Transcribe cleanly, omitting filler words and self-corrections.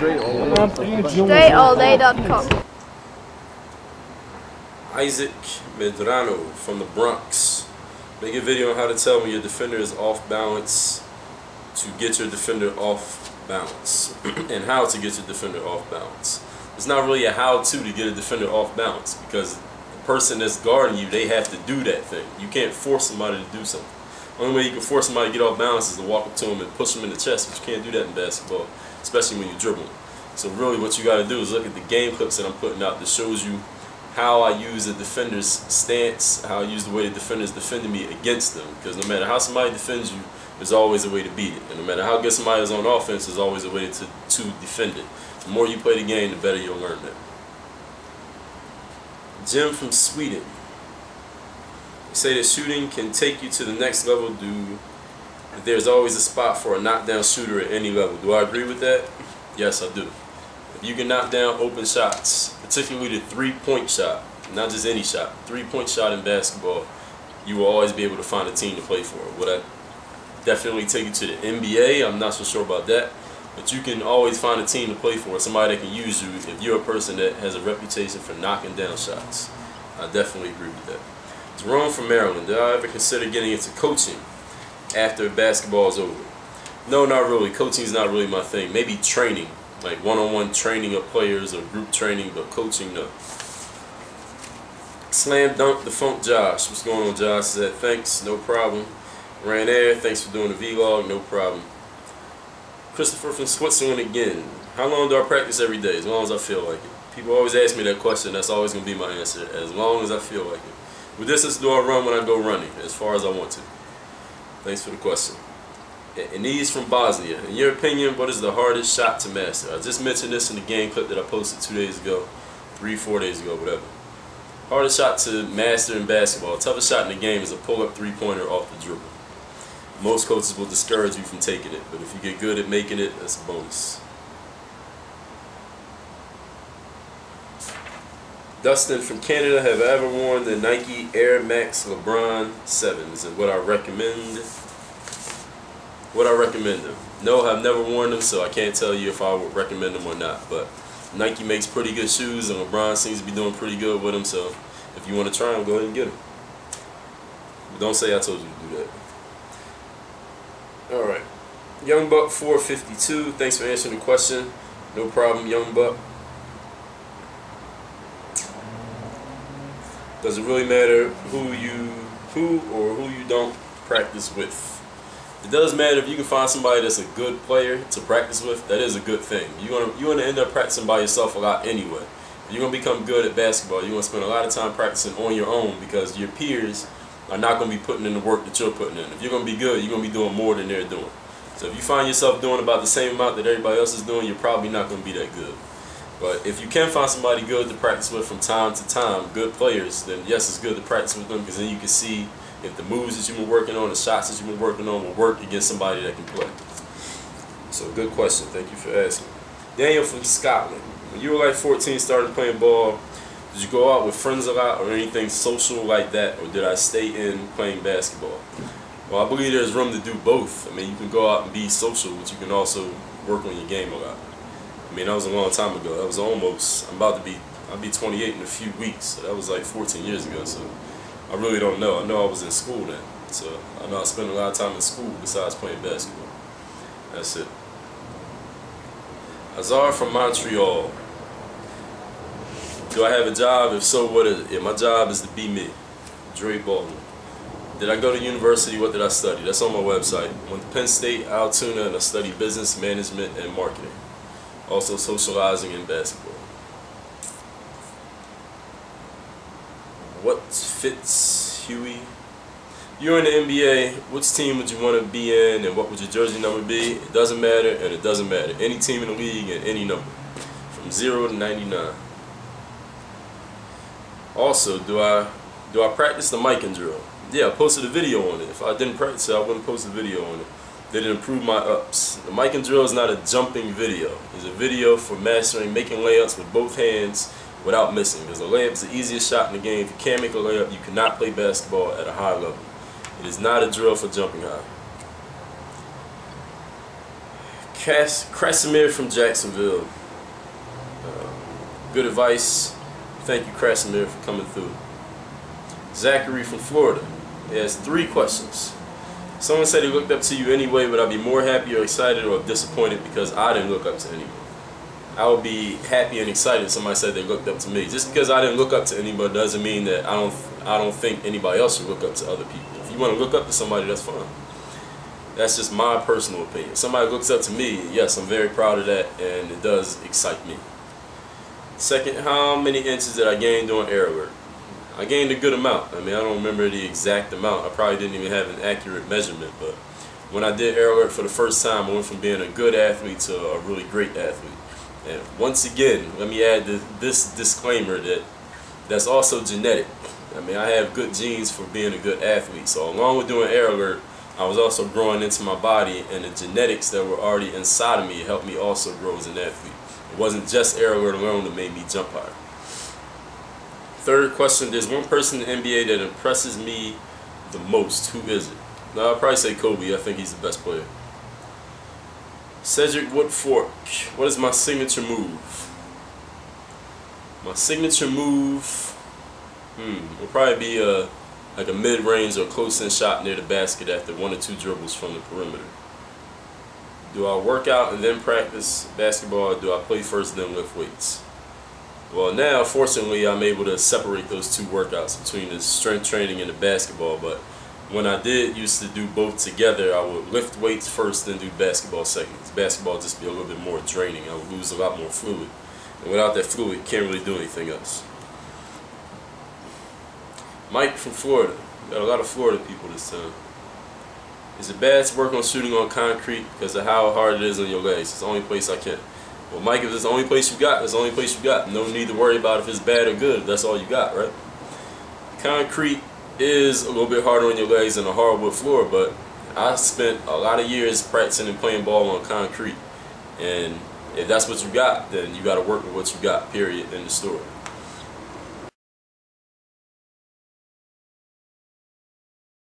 DreAllDay.com. Isaac Medrano from the Bronx. Make a video on how to tell when your defender is off balance to get your defender off balance and how to get your defender off balance. It's not really a how-to get a defender off balance because the person that's guarding you, they have to do that thing. You can't force somebody to do something. The only way you can force somebody to get off balance is to walk up to them and push them in the chest, but you can't do that in basketball, especially when you're dribbling. So really what you got to do is look at the game clips that I'm putting out that shows you how I use the defender's stance, how I use the way the defender's defending me against them. Because no matter how somebody defends you, there's always a way to beat it. And no matter how good somebody is on offense, there's always a way to defend it. The more you play the game, the better you'll learn that. Jim from Sweden. They say that shooting can take you to the next level that there's always a spot for a knockdown shooter at any level. Do I agree with that? Yes, I do. If you can knock down open shots, particularly the three-point shot, not just any shot, three-point shot in basketball, you will always be able to find a team to play for. Would I definitely take you to the NBA? I'm not so sure about that. But you can always find a team to play for, somebody that can use you if you're a person that has a reputation for knocking down shots. I definitely agree with that. Jerome from Maryland. Did I ever consider getting into coaching after basketball is over? No, not really. Coaching is not really my thing. Maybe training, like one-on-one training of players or group training, but coaching, no. Slam Dunk the Funk Josh. What's going on, Josh? Said thanks, no problem. Ran Air, thanks for doing the vlog, no problem. Christopher from Switzerland again. How long do I practice every day? As long as I feel like it. People always ask me that question. That's always going to be my answer. As long as I feel like it. What distance do I run when I go running? As far as I want to. Thanks for the question. And these from Bosnia. In your opinion, what is the hardest shot to master? I just mentioned this in the game clip that I posted 2 days ago. 3-4 days ago, whatever. Hardest shot to master in basketball. Toughest shot in the game is a pull-up three-pointer off the dribble. Most coaches will discourage you from taking it, but if you get good at making it, that's a bonus. Dustin from Canada. Have I ever worn the Nike Air Max LeBron 7s and would I recommend them? No, I've never worn them, so I can't tell you if I would recommend them or not, but Nike makes pretty good shoes and LeBron seems to be doing pretty good with them, so if you want to try them, go ahead and get them. But don't say I told you to do that. Alright, Young Buck 452, thanks for answering the question. No problem, Young Buck. Does it really matter who you don't practice with? It does matter if you can find somebody that's a good player to practice with. That is a good thing. You're gonna end up practicing by yourself a lot anyway. If you're gonna become good at basketball, you're gonna spend a lot of time practicing on your own because your peers are not going to be putting in the work that you're putting in. If you're going to be good, you're going to be doing more than they're doing. So if you find yourself doing about the same amount that everybody else is doing, you're probably not going to be that good. But if you can find somebody good to practice with from time to time, good players, then yes, it's good to practice with them because then you can see if the moves that you've been working on, the shots that you've been working on will work against somebody that can play. So good question. Thank you for asking. Daniel from Scotland. When you were like 14, started playing ball, did you go out with friends a lot or anything social like that, or did I stay in playing basketball? Well, I believe there's room to do both. I mean, you can go out and be social, but you can also work on your game a lot. I mean, that was a long time ago. That was almost, I'll be 28 in a few weeks, so that was like 14 years ago, so I really don't know. I know I was in school then, so I know I spent a lot of time in school besides playing basketball. That's it. Azar from Montreal. Do I have a job? If so, what is it? Yeah, my job is to be me. Dre Baldwin. Did I go to university? What did I study? That's on my website. I went to Penn State Altoona and I studied business management and marketing. Also socializing in basketball. What fits Huey? You're in the NBA. Which team would you want to be in and what would your jersey number be? It doesn't matter and it doesn't matter. Any team in the league and any number. From 0 to 99. Also, do I practice the mic and drill? Yeah, I posted a video on it. If I didn't practice it, I wouldn't post a video on it. Did it improve my ups? The mic and drill is not a jumping video. It's a video for mastering making layups with both hands without missing. Because a layup is the easiest shot in the game. If you can't make a layup, you cannot play basketball at a high level. It is not a drill for jumping high. Krasimir from Jacksonville. Good advice. Thank you, Krasimir, for coming through. Zachary from Florida. He has 3 questions. Someone said he looked up to you anyway. Would I be more happy or excited or disappointed because I didn't look up to anyone? I would be happy and excited if somebody said they looked up to me. Just because I didn't look up to anybody doesn't mean that I don't think anybody else should look up to other people. If you want to look up to somebody, that's fine. That's just my personal opinion. If somebody looks up to me, yes, I'm very proud of that, and it does excite me. Second, how many inches did I gain doing aerial work? I gained a good amount. I mean, I don't remember the exact amount. I probably didn't even have an accurate measurement, but when I did aerial work for the first time, I went from being a good athlete to a really great athlete. And once again, let me add this disclaimer that that's also genetic. I mean, I have good genes for being a good athlete. So along with doing aerial work, I was also growing into my body, and the genetics that were already inside of me helped me also grow as an athlete. It wasn't just aerial work alone that made me jump higher. Third question, there's one person in the NBA that impresses me the most. Who is it? No, I'll probably say Kobe. I think he's the best player. Cedric Woodfork, what is my signature move? My signature move will probably be like a mid-range or close-in shot near the basket after 1 or 2 dribbles from the perimeter. Do I work out and then practice basketball, or do I play first then lift weights? Well, now, fortunately, I'm able to separate those 2 workouts between the strength training and the basketball, but when I used to do both together, I would lift weights first, then do basketball second. Basketball just be a little bit more draining. I would lose a lot more fluid. And without that fluid, you can't really do anything else. Mike from Florida. Got a lot of Florida people this time. Is it bad to work on shooting on concrete because of how hard it is on your legs? It's the only place I can. Well, Mike, if it's the only place you got, it's the only place you got. No need to worry about if it's bad or good. That's all you got, right? Concrete is a little bit harder on your legs than a hardwood floor, but I spent a lot of years practicing and playing ball on concrete. And if that's what you got, then you got to work with what you got, period, in the story.